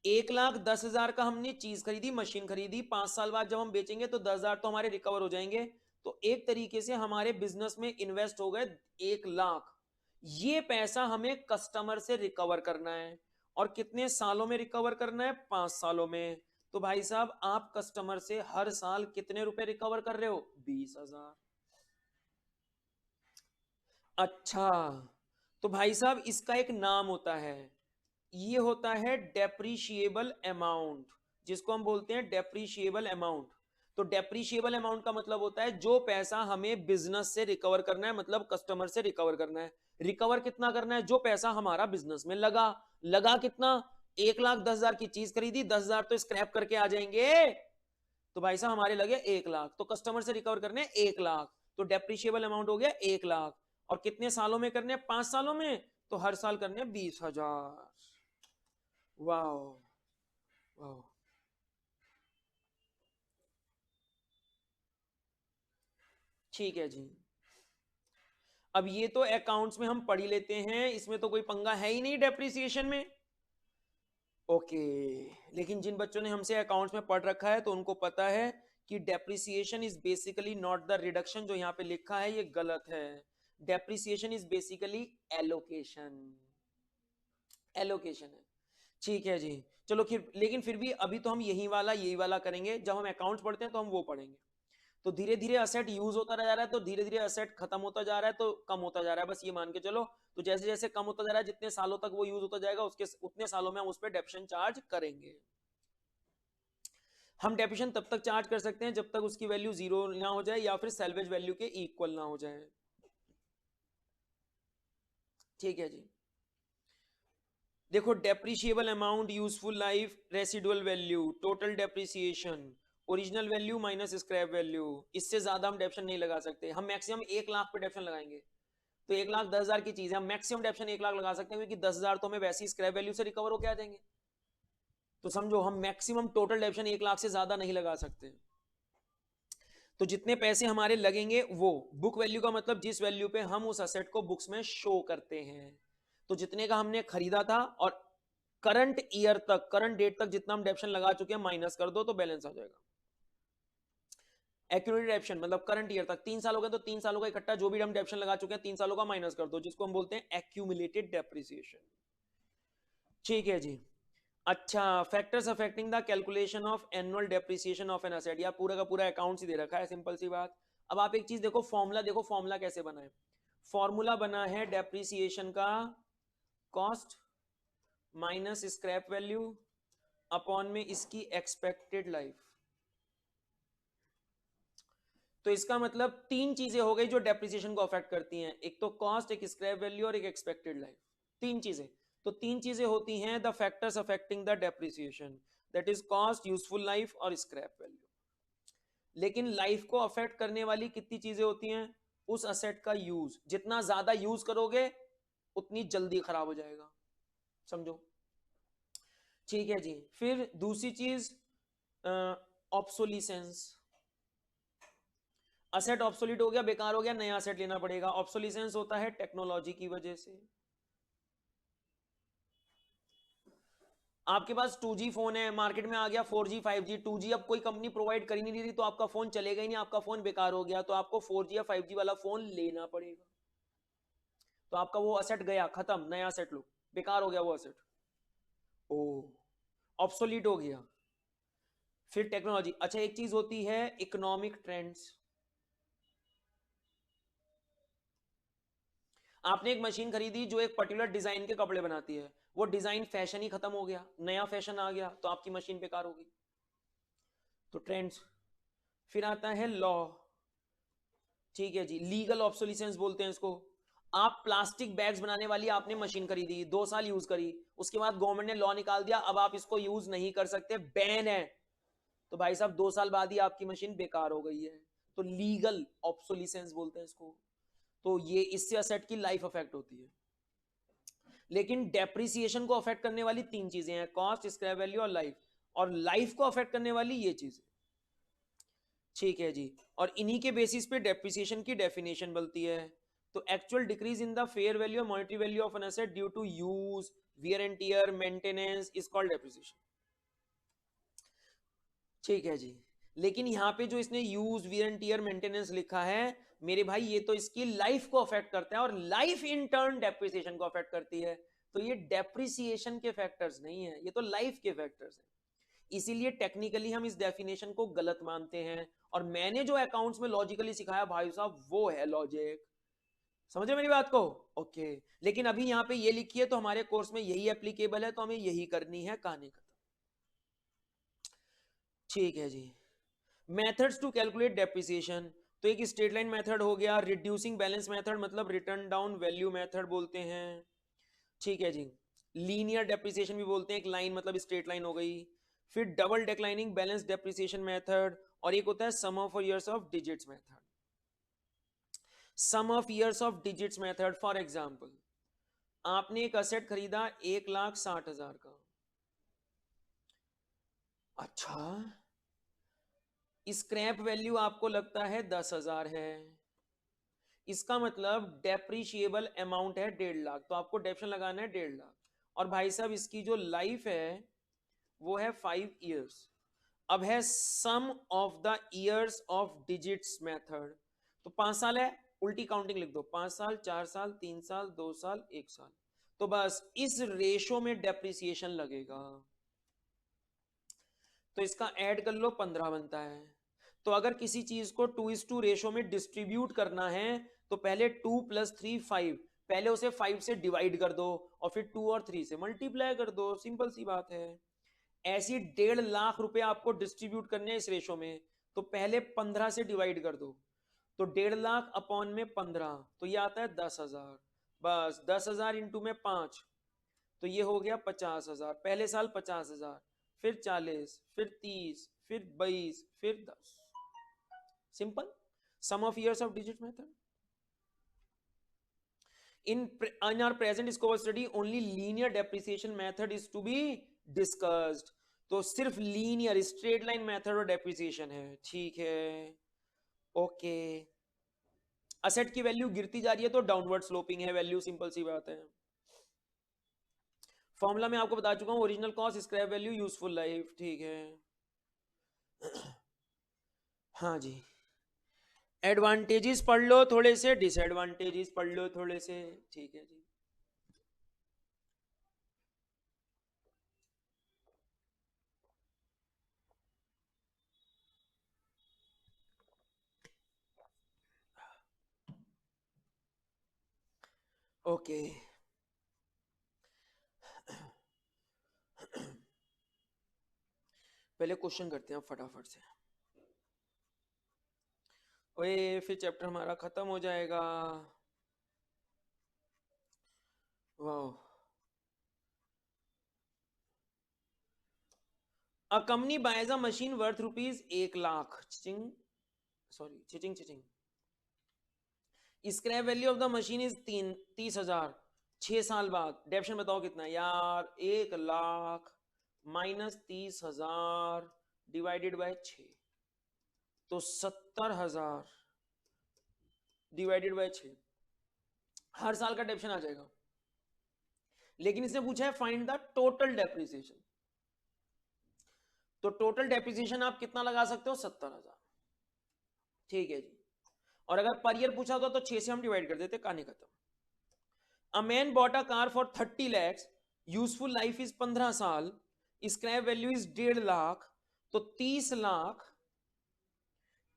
1,10,000 का हमने चीज खरीदी, मशीन खरीदी, 5 साल बाद जब हम बेचेंगे तो 10,000 तो हमारे रिकवर हो जाएंगे। तो एक तरीके से हमारे बिजनेस में इन्वेस्ट हो गए 1,00,000। ये पैसा हमें कस्टमर से रिकवर करना है, और कितने सालों में रिकवर करना है, 5 सालों में। तो भाई साहब आप कस्टमर से हर साल कितने रुपए रिकवर कर रहे हो, 20,000। अच्छा, तो भाई साहब इसका एक नाम होता है, ये होता है डेप्रीशिएबल अमाउंट, जिसको हम बोलते हैं डेप्रीशिएबल अमाउंट। तो डेप्रीशिएबल अमाउंट का मतलब होता है जो पैसा हमें बिजनेस से रिकवर करना है, मतलब कस्टमर से रिकवर करना है। रिकवर कितना करना है? जो पैसा हमारा बिजनेस में लगा। लगा कितना? 1,10,000 की चीज खरीदी, 10,000 तो स्क्रैप करके आ जाएंगे, तो भाई साहब हमारे लगे 1,00,000, तो कस्टमर से रिकवर करने 1,00,000, तो डेप्रीशिएबल अमाउंट हो गया 1,00,000। और कितने सालों में करने? 5 सालों में, तो हर साल करने 20,000। वाओ, वाओ, ठीक है जी। अब ये तो अकाउंट्स में हम पढ़ ही लेते हैं, इसमें तो कोई पंगा है ही नहीं डेप्रिसिएशन में। ओके, लेकिन जिन बच्चों ने हमसे अकाउंट्स में पढ़ रखा है तो उनको पता है कि depreciation is basically not the reduction, जो यहाँ पे लिखा है ये गलत है। Depreciation is basically allocation, allocation है। ठीक है जी। चलो फिर, लेकिन फिर भी अभी तो हम यही वाला करेंगे, जब हम अकाउंट्स पढ़ते हैं तो हम वो पढ़ेंगे। तो धीरे धीरे असेट यूज होता जा रहा है, तो धीरे धीरे असेट खत्म होता जा रहा है, तो कम होता जा रहा है, बस ये मान के चलो। तो जैसे जैसे कम होता जा रहा है, जितने सालों तक वो यूज होता जाएगा उसके उतने सालों में हम उस पर डेप्शन चार्ज करेंगे। हम डेप्शन तब तक चार्ज कर सकते हैं जब तक उसकी वैल्यू जीरो ना हो जाए या फिर सैल्वेज वैल्यू के इक्वल ना हो जाए। ठीक है जी। देखो, depreciable amount, useful life, residual value, total depreciation, original value minus scrap value, इससे ज्यादा हम डेप्शन नहीं लगा सकते। हम मैक्सिमम 1,00,000 पे डेप्शन लगाएंगे। तो 1,10,000 की चीज है, हम मैक्सिमम डेप्शन 1,00,000 लगा सकते हैं, क्योंकि 10,000 तो हमें वैसी स्क्रैप वैल्यू से रिकवर होकर आ जाएंगे। तो समझो, हम मैक्सिमम टोटल डेप्शन 1,00,000 से ज्यादा नहीं लगा सकते। तो जितने पैसे हमारे लगेंगे वो बुक वैल्यू का मतलब जिस वैल्यू पे हम उस असेट को बुक्स में शो करते हैं। तो जितने का हमने खरीदा था और करंट ईयर तक, करंट डेट तक जितना हम डेप्शन लगा चुके हैं माइनस कर दो तो बैलेंस आ जाएगा। एक्यूमुलेटेड डेप्शन मतलब करंट ईयर तक 3 साल हो गए, तो 3 सालों का इकट्ठा जो भी हम डेप्शन लगा चुके हैं 3 सालों का माइनस कर दो, जिसको हम बोलते हैं एक्यूमुलेटेड डेप्रिसिएशन। ठीक है जी। अच्छा, factors affecting the calculation of annual depreciation of an asset, या पूरा का पूरा अकाउंट ही दे रखा है, सिंपल सी बात। अब आप एक चीज देखो, फॉर्मूला देखो, फॉर्मूला कैसे बना है। फॉर्मूला बना है डेप्रिसिएशन का cost minus scrap value upon में इसकी एक्सपेक्टेड लाइफ। तो इसका मतलब तीन चीजें हो गई जो डेप्रिसिएशन को अफेक्ट करती हैं, एक तो कॉस्ट, एक स्क्रैप वैल्यू और एक एक्सपेक्टेड लाइफ। तीन चीजें। तो तीन चीजें होती हैं the factors affecting the depreciation, that is cost, useful life और स्क्रैप वैल्यू। लेकिन लाइफ को अफेक्ट करने वाली कितनी चीजें होती हैं? उस असेट का यूज, जितना ज्यादा यूज करोगे उतनी जल्दी खराब हो जाएगा, समझो। ठीक है जी। फिर दूसरी चीज, ऑब्सोलिसेंस। असेट ऑब्सोलीट हो गया, बेकार हो गया, नया असेट लेना पड़ेगा। ऑब्सोलिसेंस होता है टेक्नोलॉजी की वजह से। आपके पास 2G फोन है, मार्केट में आ गया 4G 5G, 2G अब कोई कंपनी प्रोवाइड कर ही नहीं रही, तो आपका फोन चलेगा ही नहीं, आपका फोन बेकार हो गया, तो आपको 4G या 5G वाला फोन लेना पड़ेगा। तो आपका वो असेट गया, खत्म, नया असेट लो, बेकार हो गया वो असेट, ओ, ऑब्सोलीट हो गया। फिर टेक्नोलॉजी। अच्छा, एक चीज होती है इकोनॉमिक ट्रेंड्स। आपने एक मशीन खरीदी जो एक पर्टिकुलर डिजाइन के कपड़े बनाती है, वो डिजाइन फैशन ही खत्म हो गया, नया फैशन आ गया, तो आपकी मशीन बेकार हो गई। तो ट्रेंड्स। फिर आता है लॉ। ठीक है जी, लीगल ऑब्सोलिसेंस बोलते हैं इसको। आप प्लास्टिक बैग्स बनाने वाली आपने मशीन खरीदी, 2 साल यूज करी, उसके बाद गवर्नमेंट ने लॉ निकाल दिया अब आप इसको यूज नहीं कर सकते, बैन है। तो भाई साहब 2 साल बाद ही आपकी मशीन बेकार हो गई है, तो लीगल ऑब्सोलिसेंस बोलते हैं इसको। तो ये इससे असेट की लाइफ अफेक्ट होती है। लेकिन डेप्रिसिएशन को अफेक्ट करने वाली तीन चीजें हैं, कॉस्ट, स्क्रैप वैल्यू और लाइफ। और लाइफ को अफेक्ट करने वाली ये चीजें। ठीक है जी। और इन्हीं के बेसिस पे डेप्रिसिएशन की डेफिनेशन बनती है। तो actual decrease in the fair value और monetary value of an asset due to use, wear and tear, maintenance is called depreciation. ठीक है जी। लेकिन यहाँ पे जो इसने use, wear and tear, maintenance लिखा है, मेरे भाई ये तो इसकी लाइफ को अफेक्ट करता है, और लाइफ इन टर्न डेप्रिसिएशन को अफेक्ट करती है। तो ये डेप्रिसिएशन के फैक्टर्स नहीं है, ये तो लाइफ के फैक्टर्स हैं। इसीलिए टेक्निकली हम इस डेफिनेशन को गलत मानते हैं, और मैंने जो अकाउंट्स में लॉजिकली सिखाया भाई साहब वो है लॉजिक। समझे मेरी बात को? ओके लेकिन अभी यहाँ पे ये लिखिए तो हमारे कोर्स में यही एप्लीकेबल है, तो हमें यही करनी है, कहानी खत्म। ठीक है जी। मेथड्स टू कैलकुलेट डेप्रिसिएशन, तो एक स्ट्रेट लाइन मेथड हो गया, रिड्यूसिंग बैलेंस मेथड मतलब रिटर्न डाउन वैल्यू मेथड बोलते हैं। ठीक है जी। लीनियर डेप्रिसिएशन भी बोलते हैं, एक लाइन मतलब स्ट्रेट लाइन हो गई। फिर double declining balance depreciation method, और एक होता है sum of years of digits method. Sum of years of digits method, for example आपने एक असेट खरीदा 1,60,000 का। अच्छा, स्क्रैप वैल्यू आपको लगता है 10,000 है, इसका मतलब डेप्रीशिएबल अमाउंट है 1.5 लाख, तो आपको डेप्शन लगाना है 1.5 लाख। और भाई साहब इसकी जो लाइफ है वो है 5 ईयर्स। अब है sum of the years of digits method, तो 5 साल है, उल्टी काउंटिंग लिख दो, 5 साल, 4 साल, 3 साल, 2 साल, 1 साल, तो बस इस रेशो में डेप्रिसिएशन लगेगा। तो इसका ऐड कर लो, 15 बनता है। तो अगर किसी चीज को 2:2 रेशो में डिस्ट्रीब्यूट करना है तो पहले 2 + 3 5, पहले उसे 5 से डिवाइड कर दो और फिर 2 और 3 से मल्टीप्लाई कर दो, सिंपल सी बात है। ऐसी 1.5 लाख रुपए आपको डिस्ट्रीब्यूट करने हैं इस रेशो में, तो पहले 15 से डिवाइड कर दो, तो 1.5 लाख अपॉन में 15, तो ये आता है 10,000। बस 10,000 इंटू में 5, तो ये हो गया 50,000। पहले साल 50,000, फिर 40, फिर 30, फिर 22, फिर 10। Simple some of years of digit method. in our present scope of study only linear depreciation method is to be discussed, तो सिर्फ लीनियर स्ट्रेट लाइन मेथड और डेप्रिसिएशन है। ठीक है, ओके। असेट की वैल्यू गिरती जा रही है तो डाउनवर्ड स्लोपिंग है वैल्यू, सिंपल सी बात है। फॉर्मूला में आपको बता चुका हूं, original cost, scrap value, useful life. ठीक है। हाँ जी, एडवांटेजेस पढ़ लो थोड़े से, डिसएडवांटेजेस पढ़ लो थोड़े से। ठीक है जी। ओके पहले क्वेश्चन करते हैं फटाफट से, ओए फिर चैप्टर हमारा खत्म हो जाएगा। वाह। A company buys a machine worth rupees 1,00,000, चिचिंग, सॉरी चिचिंग चिचिंग, scrap value of the machine is 30,000। 6 साल बाद डेप्शन बताओ कितना है यार, 1,00,000 माइनस 30,000 डिवाइडेड बाय 6, तो 70,000 डिवाइडेड बाय 6, हर साल का डेप्शन आ जाएगा। लेकिन इसने पूछा है फाइंड द टोटल डेप्रिसिएशन, तो टोटल डेप्रिसिएशन आप कितना लगा सकते हो, 70,000। ठीक है जी। और अगर पर ईयर पूछा होता तो 6 से हम डिवाइड कर देते, कहानी खत्म। अ man bought a car for 30 lakhs, useful life is 15 साल, स्क्रैप वैल्यू इज 1.5 लाख, तो 30 लाख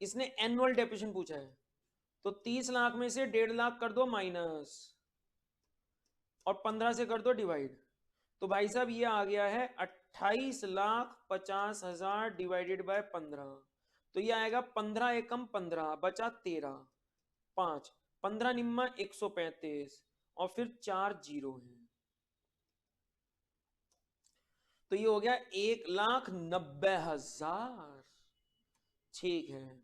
इसने एनुअल डेप्रिसिएशन पूछा है, तो 30 लाख में से 1.5 लाख कर दो माइनस और 15 से कर दो डिवाइड, तो भाई साहब ये आ गया है 28,50,000 डिवाइडेड बाय 15, तो ये आएगा 15 एकम 15 बचा 13, 5 15 निम्मा 135 और फिर 4 जीरो है, तो ये हो गया 1,90,000। ठीक है।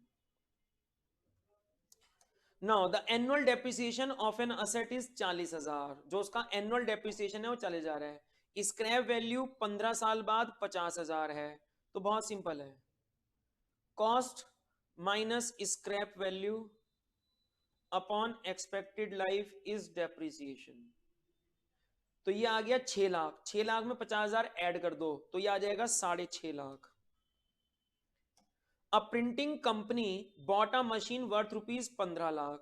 Now the annual depreciation of an asset is 40,000, जो उसका एनुअल डेप्रिसिएशन है वो 40,000 है। स्क्रैप वैल्यू 15 साल बाद 50,000 है, तो बहुत सिंपल है, cost minus scrap value upon expected life is depreciation, तो ये आ गया 6 लाख, 6 लाख में 50,000 ऐड कर दो, तो ये आ जाएगा 6.5 lakh. A printing company bought a machine worth rupees 15 lakh.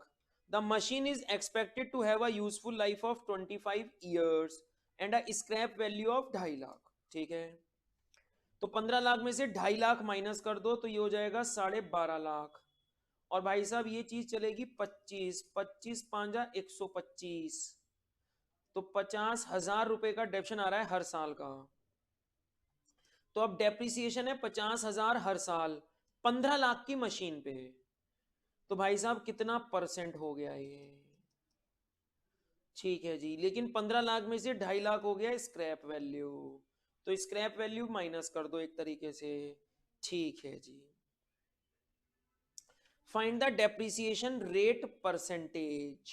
The machine is expected to have a useful life of 25 years and a scrap value of 2.5 lakh. ठीक है, तो 15 लाख में से 2.5 लाख माइनस कर दो, तो ये हो जाएगा 12.5 लाख, और भाई साहब ये चीज चलेगी 25, 25 पांजा 125, तो 50,000 रुपए का डेप्शन आ रहा है हर साल का। तो अब डेप्रिसिएशन है 50,000 हर साल 15 लाख की मशीन पे। तो भाई साहब कितना परसेंट हो गया ये? ठीक है जी, लेकिन 15 लाख में से 2.5 लाख हो गया स्क्रैप वैल्यू, तो स्क्रैप वैल्यू माइनस कर दो एक तरीके से। ठीक है जी। Find the depreciation rate percentage.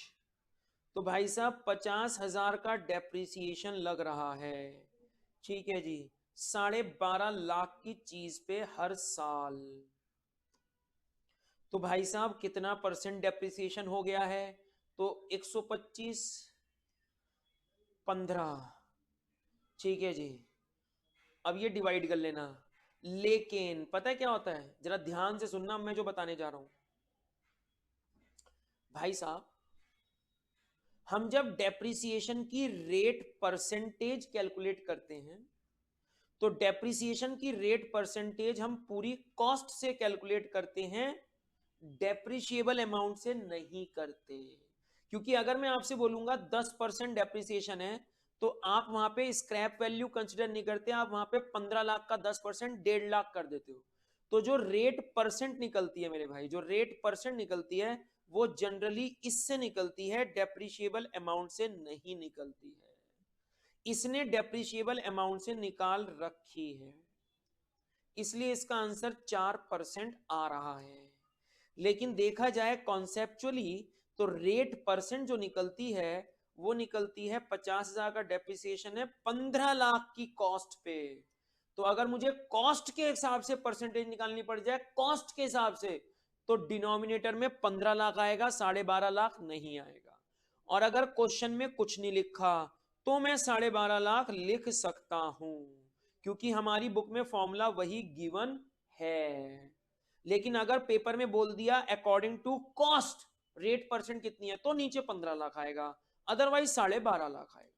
तो भाई साहब 50,000 का डेप्रिसिएशन लग रहा है, ठीक है जी, 12.5 लाख की चीज पे हर साल। तो भाई साहब कितना परसेंट डेप्रिसिएशन हो गया है? तो 125 15, ठीक है जी। अब ये डिवाइड कर लेना। लेकिन पता है क्या होता है, जरा ध्यान से सुनना मैं जो बताने जा रहा हूं। भाई साहब हम जब डेप्रिसिएशन की रेट परसेंटेज कैलकुलेट करते हैं, तो डेप्रिसिएशन की रेट परसेंटेज हम पूरी कॉस्ट से कैलकुलेट करते हैं, डेप्रिशिएबल अमाउंट से नहीं करते। क्योंकि अगर मैं आपसे बोलूंगा 10% डेप्रिसिएशन है, तो आप वहां पे स्क्रैप वैल्यू कंसिडर नहीं करते, आप वहां पे 15 लाख का 10% 1.5 लाख कर देते हो। तो जो रेट परसेंट निकलती है मेरे भाई, जो रेट परसेंट निकलती है वो जनरली इससे निकलती है, डेप्रिशिएबल अमाउंट से नहीं निकलती है। इसने डेप्रिशिएबल अमाउंट से निकाल रखी है, इसलिए इसका आंसर 4% आ रहा है। लेकिन देखा जाए कॉन्सेप्चुअली, तो रेट परसेंट जो निकलती है वो निकलती है 50,000 का डेप्रिसिएशन है 15 लाख की कॉस्ट पे। तो अगर मुझे कॉस्ट के हिसाब से परसेंटेज निकालनी पड़ जाए, कॉस्ट के हिसाब से, तो डिनोमिनेटर में 15 लाख आएगा, 12.5 लाख नहीं आएगा। और अगर क्वेश्चन में कुछ नहीं लिखा तो मैं 12.5 लाख लिख सकता हूं, क्योंकि हमारी बुक में फॉर्मूला वही गिवन है। लेकिन अगर पेपर में बोल दिया according to cost rate percent कितनी है, तो नीचे 15 लाख आएगा, अदरवाइज 12.5 लाख आएगा।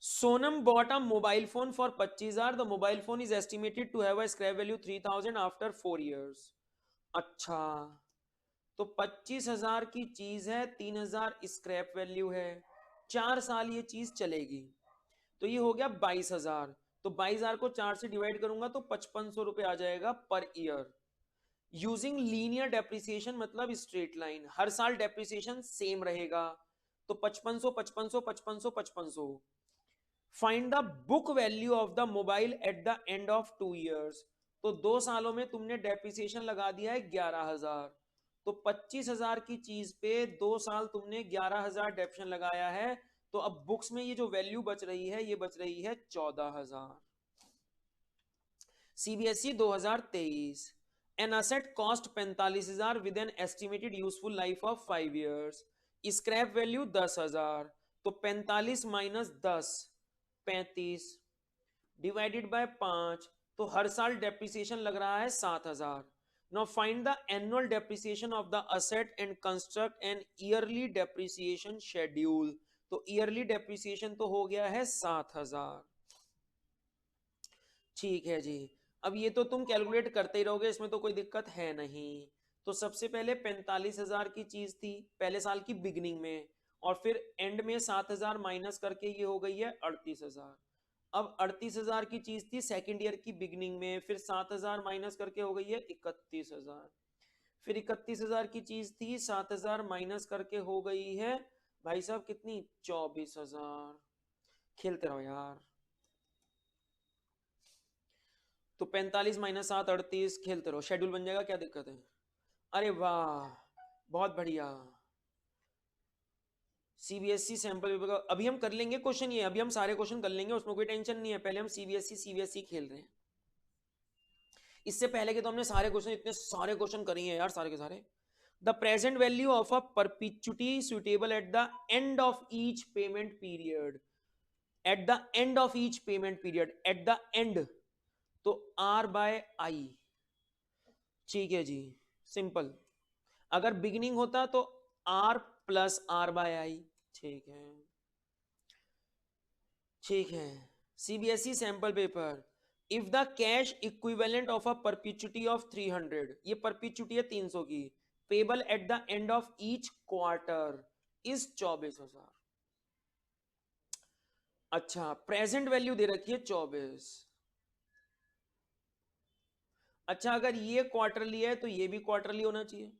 Sonam bought a mobile phone for 25,000. The mobile phone is estimated to have a scrap value 3,000 after 4 years. अच्छा, तो 25,000 की चीज है, 3,000 स्क्रैप वैल्यू है, 4 साल ये चीज चलेगी, तो ये हो गया 22,000। तो 22,000 को 4 से डिवाइड करूंगा तो 5500 रुपए आ जाएगा per year. Using linear depreciation मतलब स्ट्रेट लाइन, हर साल डेप्रिसिएशन सेम रहेगा, तो 5500 5500 5500 5500। Find the book value of the mobile eight the end of 2 years। तो 2 सालों में तुमने डेप्रिसिएशन लगा दिया है 11,000, तो 25,000 की चीज पे 2 साल तुमने 11,000 डेप्शन लगाया है, तो अब बुक्स में ये जो वैल्यू बच रही है ये बच रही है 14,000। CBSE 2023, an asset cost 45,000 with an estimated useful life of 5 years, scrap value 10,000, तो 45 माइनस 10 35 डिवाइडेड बाय 5, तो हर साल डेप्रिसिएशन लग रहा है 7,000। Now find the annual depreciation of the asset and construct N yearly depreciation schedule. तो yearly depreciation तो हो गया है 7,000, ठीक है जी। अब ये तो तुम कैलकुलेट करते ही रहोगे, इसमें तो कोई दिक्कत है नहीं। तो सबसे पहले 45,000 की चीज थी पहले साल की बिगिनिंग में, और फिर एंड में 7,000 माइनस करके ये हो गई है 38,000। अब 38,000 की चीज थी सेकेंड ईयर की बिगिनिंग में, फिर 7,000 माइनस करके हो गई है 31,000। फिर 31,000 की चीज थी, 7,000 माइनस करके हो गई है भाई साहब कितनी, 24,000। खेलते रहो यार। तो 45 माइनस 7 38, खेलते रहो, शेड्यूल बन जाएगा, क्या दिक्कत है? अरे वाह, बहुत बढ़िया। सीबीएसई सैंपल पेपर का अभी हम कर लेंगे क्वेश्चन, ये अभी हम सारे क्वेश्चन कर लेंगे, उसमें कोई टेंशन नहीं है। पहले हम सीबीएसई खेल रहे हैं, इससे पहले के तो हमने सारे क्वेश्चन, इतने सारे क्वेश्चन करे हैं यार, सारे के सारे। The present value of a perpetuity suitable eight the end of each payment period, eight the end of each payment period, eight the and, तो आर बाय आई, ठीक है जी, सिंपल। अगर बिगिनिंग होता तो आर प्लस आर बाय आई, ठीक है, ठीक है। CBSE sample paper if the cash equivalent of a perpetuity of 300, ये परपिचुटी है 300 की, payable eight the end of each quarter is 24,000। अच्छा, प्रेजेंट वैल्यू दे रखी है 24। अच्छा, अगर ये क्वार्टरली है तो ये भी क्वार्टरली होना चाहिए।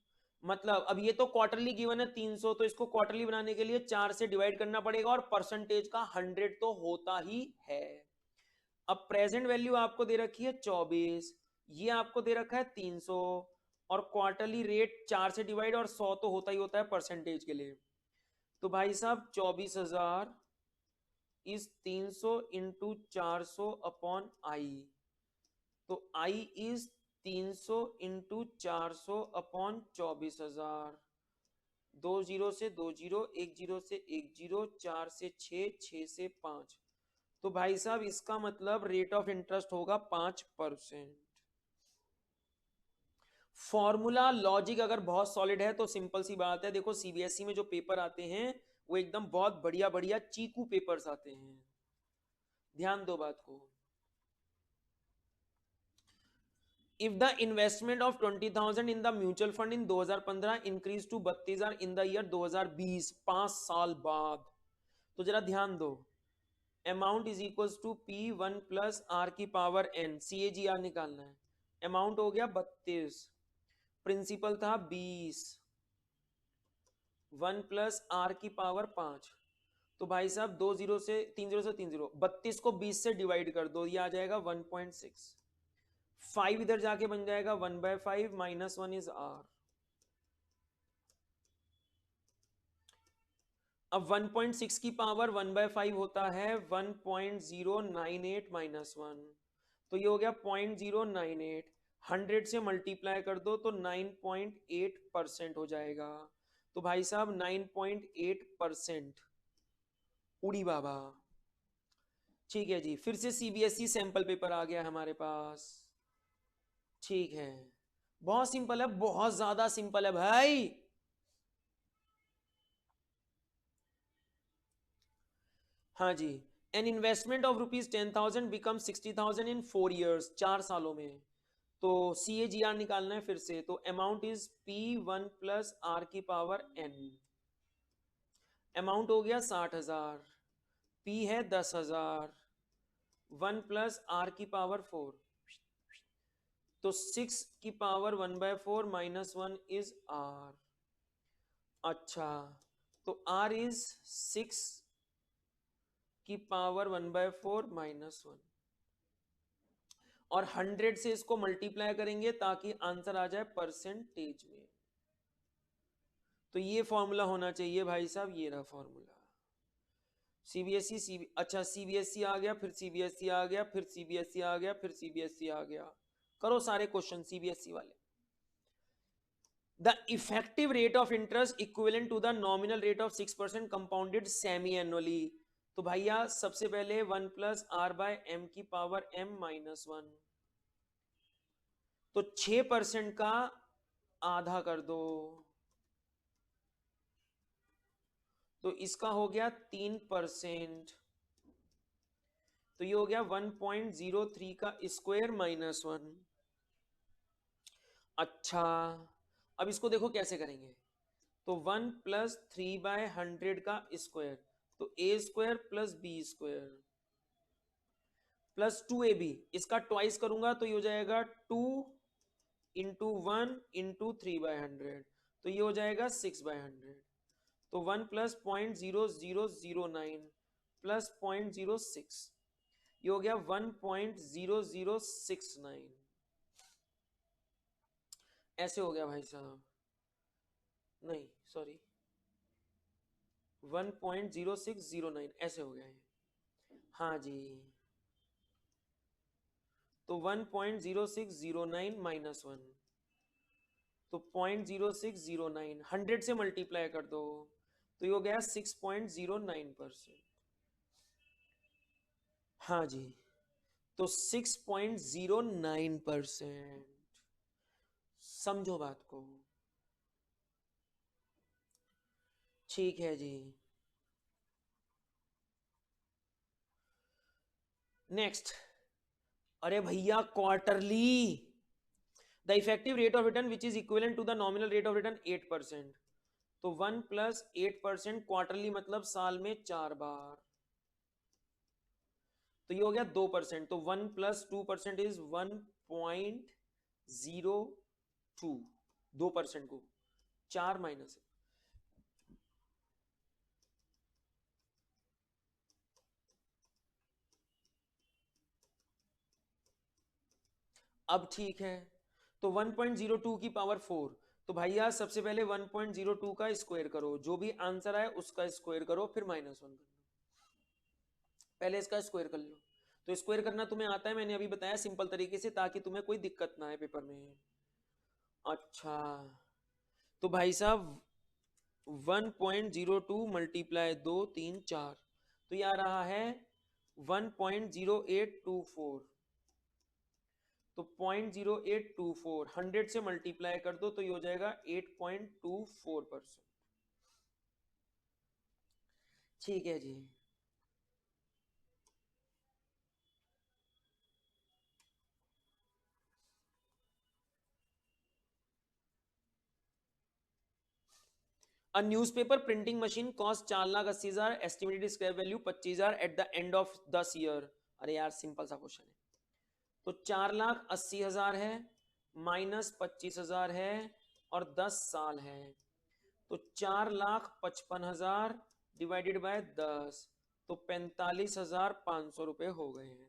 मतलब अब ये तो क्वार्टरली गिवन है 300, तो इसको क्वार्टरली बनाने के लिए 4 से डिवाइड करना पड़ेगा, और परसेंटेज का 100 तो होता ही है। अब प्रेजेंट वैल्यू आपको दे रखी है 24, ये आपको दे रखा है 300, और क्वार्टरली रेट 4 से डिवाइड, और 100 तो होता ही होता है परसेंटेज के लिए। तो भाई साहब 24,000 इज 300 इंटू 400 अपॉन आई। तो I is 300 into 400 upon 24,000। 2 zero से 2 जीरो, 1 जीरो से 1 जीरो, 4 से 6, 6 से 5। तो भाई साहब इसका मतलब रेट ऑफ इंटरेस्ट होगा 5%। फॉर्मूला लॉजिक अगर बहुत सॉलिड है तो सिंपल सी बात है, देखो सीबीएसई में जो पेपर आते हैं वो एकदम बहुत बढ़िया बढ़िया चीकू पेपर्स आते हैं, ध्यान दो बात को। If the investment of 20,000 in the mutual fund in 2015 increased to 32,000 in the year 2020, 5 साल बाद, तो जरा ध्यान दो, amount is equals to P1 plus R की पावर n, CAGR निकालना है। अमाउंट हो गया 32, प्रिंसिपल था 20, 1 प्लस आर की पावर 5। तो भाई साहब 2 जीरो से 3 जीरो से 3 जीरो, 32 को 20 से डिवाइड कर दो, ये आ जाएगा 1.6। 5 इधर जाके बन जाएगा 1/5, -1 इज आर। अब 1.6 की पावर 1/5 होता है 1.098 -1, तो ये हो गया 0.098। 100 से मल्टीप्लाई कर दो तो 9.8% हो जाएगा। तो भाई साहब 9.8% उड़ी बाबा। ठीक है जी, फिर से सीबीएसई सैंपल पेपर आ गया हमारे पास। ठीक है, बहुत सिंपल है, बहुत ज्यादा सिंपल है भाई। हाँ जी, an investment of ₹10,000 become 60,000 in 4 years, 4 सालों में। तो CAGR निकालना है फिर से, तो amount is P1 plus R की पावर n। अमाउंट हो गया 60,000, P है 10,000, 1 प्लस आर की पावर 4, तो 6 की पावर 1/4 -1 इज R। अच्छा, तो R इज 6 की पावर 1/4 -1, और 100 से इसको मल्टीप्लाई करेंगे ताकि आंसर आ जाए परसेंटेज में। तो ये फॉर्मूला होना चाहिए भाई साहब, ये रहा फॉर्मूला। अच्छा सीबीएसई आ गया, फिर सीबीएसई आ गया, फिर सीबीएसई आ गया, फिर सीबीएसई आ गया। करो सारे क्वेश्चन सीबीएसई वाले। The effective rate of interest equivalent to the nominal rate of 6% compounded semi annually. तो भैया सबसे पहले 1 प्लस आर बाय एम की पावर m -1, तो 6% का आधा कर दो, तो इसका हो गया 3%। तो ये हो गया 1.03 का स्क्वायर -1। अच्छा, अब इसको देखो कैसे करेंगे। तो 1 प्लस 3/100 का स्क्वायर, तो a² plus b² plus 2ab, इसका ट्वाइस करूंगा तो ये हो जाएगा 2 इंटू 1 इंटू 3/100, तो ये हो जाएगा 6/100। तो 1 प्लस 0.0009 प्लस 0.06, ये हो गया 1.0069। ऐसे हो गया भाई साहब, नहीं सॉरी 1.0609 ऐसे हो गया है। हाँ जी, तो 1.0609 -1, तो 0.0609 100 से मल्टीप्लाई कर दो, तो ये हो गया 6.09%। हाँ जी, तो 6.09%। समझो बात को। ठीक है जी, नेक्स्ट अरे भैया quarterly, the effective rate of return which is equivalent to the nominal rate of return 8%। तो 1 प्लस 8% क्वार्टरली मतलब साल में 4 बार, तो ये हो गया 2%। तो 1 प्लस 2% इज 1.02, 2% को 4 माइनस। अब ठीक है, तो 1.02 की पावर 4, तो भैया सबसे पहले 1.02 का स्क्वायर करो, जो भी आंसर आए उसका स्क्वायर करो, फिर -1 करना। पहले इसका स्क्वायर कर लो। तो स्क्वायर करना तुम्हें आता है, मैंने अभी बताया सिंपल तरीके से, ताकि तुम्हें कोई दिक्कत ना आए पेपर में। अच्छा, तो भाई साहब 1.02 मल्टीप्लाई 2 3 4, तो ये आ रहा है 1.0824। तो 0.0824 100 से मल्टीप्लाई कर दो तो ये हो जाएगा 8.24%। ठीक है जी। A newspaper printing machine cost 4,80,000, estimated scrap value 25,000 at the end of 10 year। अरे यार सिंपल सा क्वेश्चन है। तो 4,80,000 है, -25,000 है, और 10 साल है, तो 4,55,000 डिवाइडेड बाय 10, तो 45,500 रुपए हो गए हैं।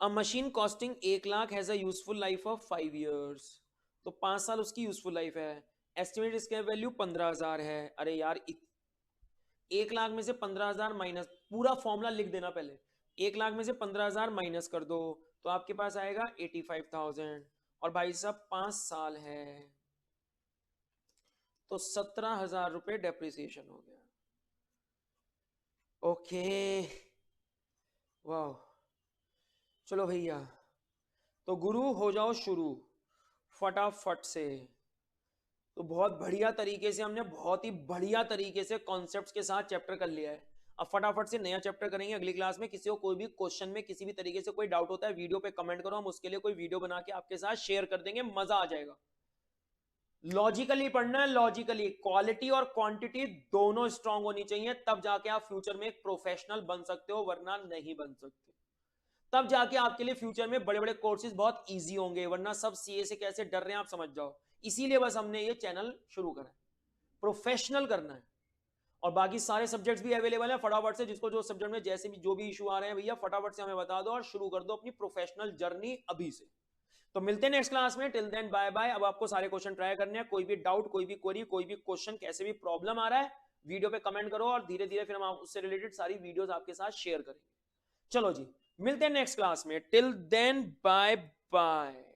अ machine costing 1,00,000 has a useful life of 5 years। तो 5 साल उसकी यूजफुल लाइफ है। एस्टिमेटेड स्क्रैप वैल्यू 15,000 है। अरे यार 1,00,000 में से 15,000 माइनस, पूरा फॉर्मूला लिख देना पहले। 1,00,000 में से 15,000 माइनस कर दो, तो आपके पास आएगा 85,000। और भाई साहब 5 साल है, तो 17,000 रुपए डेप्रिसिएशन हो गया। ओके, वाह, चलो भैया, तो गुरु हो जाओ शुरू फटाफट से। तो बहुत बढ़िया तरीके से हमने, बहुत ही बढ़िया तरीके से कॉन्सेप्ट्स के साथ चैप्टर कर लिया है। अब फटाफट से नया चैप्टर करेंगे अगली क्लास में। किसी को कोई भी क्वेश्चन में किसी भी तरीके से कोई डाउट होता है, वीडियो पे कमेंट करो, हम उसके लिए कोई वीडियो बना के आपके साथ शेयर कर देंगे, मजा आ जाएगा। लॉजिकली पढ़ना है, लॉजिकली, क्वालिटी और क्वांटिटी दोनों स्ट्रांग होनी चाहिए, तब जाके आप फ्यूचर में एक प्रोफेशनल बन सकते हो, वरना नहीं बन सकते। तब जाके आपके लिए फ्यूचर में बड़े बड़े कोर्सेज बहुत इजी होंगे, वरना सब सीए से कैसे डर रहे हैं आप समझ जाओ। इसीलिए बस हमने ये चैनल शुरू करा है, प्रोफेशनल करना है। और बाकी सारे सब्जेक्ट्स भी अवेलेबल हैं, फटाफट से जिसको जो सब्जेक्ट में जैसे भी जो भी इशू आ रहे हैं भैया, फटाफट से हमें बता दो और शुरू कर दो अपनी प्रोफेशनल जर्नी अभी से। तो मिलते हैं नेक्स्ट क्लास में, टिल देन बाय बाय। अब आपको सारे क्वेश्चन ट्राई करने हैं, कोई भी डाउट, कोई भी क्वेरी, कोई भी क्वेश्चन, कैसे भी प्रॉब्लम आ रहा है, वीडियो पे कमेंट करो, और धीरे धीरे फिर हम उससे रिलेटेड सारी वीडियोस आपके साथ शेयर करेंगे। चलो जी, मिलते हैं नेक्स्ट क्लास में, टिल देन बाय बाय।